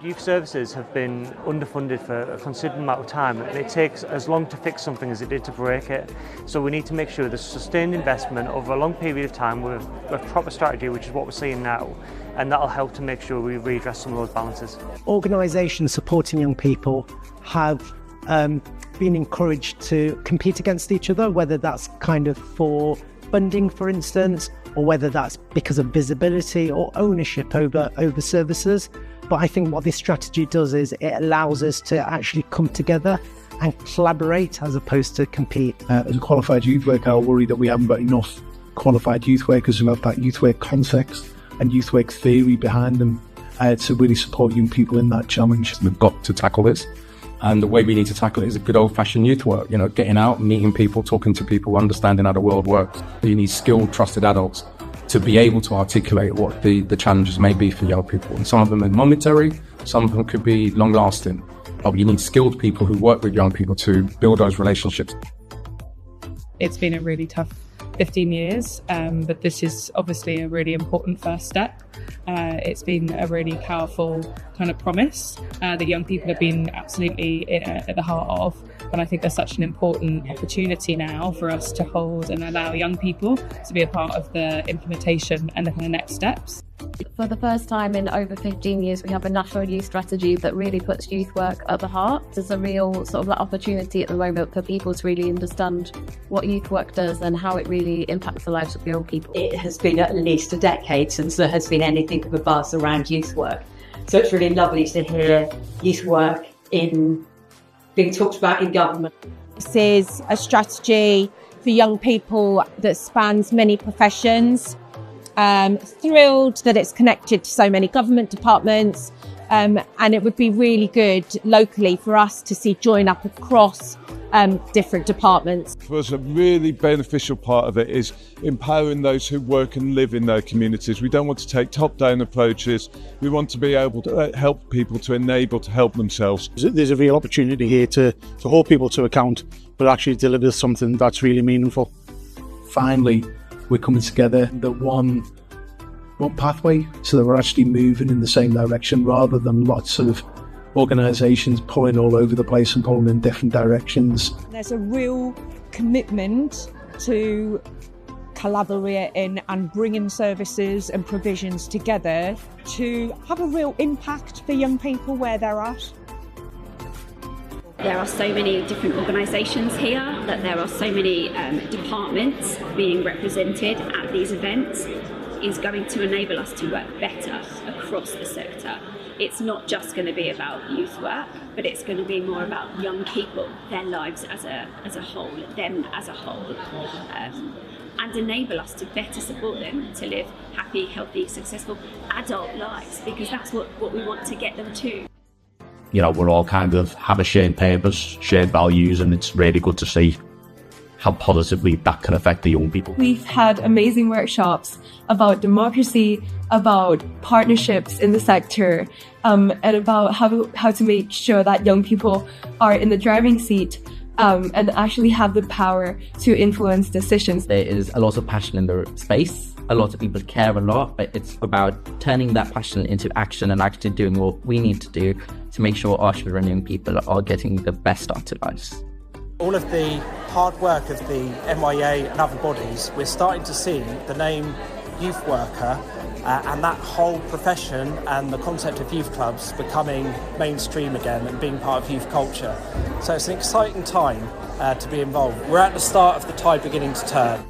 Youth services have been underfunded for a considerable amount of time, and it takes as long to fix something as it did to break it. So we need to make sure there's sustained investment over a long period of time with a proper strategy, which is what we're seeing now, and that'll help to make sure we readdress some of those balances. Organisations supporting young people have been encouraged to compete against each other, whether that's kind of for funding, for instance, or whether that's because of visibility or ownership over services. But I think what this strategy does is it allows us to actually come together and collaborate as opposed to compete. As a qualified youth worker, I worry that we haven't got enough qualified youth workers who have that youth work context and youth work theory behind them to really support young people in that challenge. We've got to tackle this. And the way we need to tackle it is a good old-fashioned youth work, getting out, meeting people, talking to people, understanding how the world works. You need skilled, trusted adults to be able to articulate what the challenges may be for young people. And some of them are momentary, some of them could be long-lasting. But you need skilled people who work with young people to build those relationships. It's been a really tough 15 years, but this is obviously a really important first step. It's been a really powerful kind of promise that young people have been absolutely at the heart of. And I think there's such an important opportunity now for us to hold and allow young people to be a part of the implementation and the kind of next steps. For the first time in over 15 years, we have a national youth strategy that really puts youth work at the heart. There's a real sort of opportunity at the moment for people to really understand what youth work does and how it really impacts the lives of young people. It has been at least a decade since there has been anything of a buzz around youth work. So it's really lovely to hear youth work being talked about in government. This is a strategy for young people that spans many professions. Thrilled that it's connected to so many government departments, and it would be really good locally for us to see join up across different departments. For us, a really beneficial part of it is empowering those who work and live in their communities. We don't want to take top-down approaches. We want to be able to help people to enable to help themselves. There's a real opportunity here to hold people to account, but actually deliver something that's really meaningful. Finally, we're coming together the one pathway, so that we're actually moving in the same direction rather than lots of organisations pulling all over the place and pulling in different directions. There's a real commitment to collaborating and bringing services and provisions together to have a real impact for young people where they're at. There are so many different organisations here, that there are so many departments being represented at these events is going to enable us to work better across the sector. It's not just going to be about youth work, but it's going to be more about young people, their lives as a whole, them as a whole, and enable us to better support them to live happy, healthy, successful adult lives, because that's what we want to get them to. We're all kind of have a shared purpose, shared values, and it's really good to see how positively that can affect the young people. We've had amazing workshops about democracy, about partnerships in the sector, and about how to make sure that young people are in the driving seat and actually have the power to influence decisions. There is a lot of passion in the space. A lot of people care a lot, but it's about turning that passion into action and actually doing what we need to do to make sure our children and young people are getting the best start to lives. All of the hard work of the MYA and other bodies, we're starting to see the name youth worker and that whole profession and the concept of youth clubs becoming mainstream again and being part of youth culture. So it's an exciting time to be involved. We're at the start of the tide beginning to turn.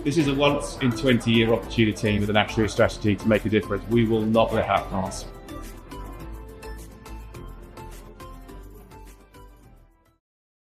This is a once in 20-year opportunity with a national strategy to make a difference. We will not let that pass.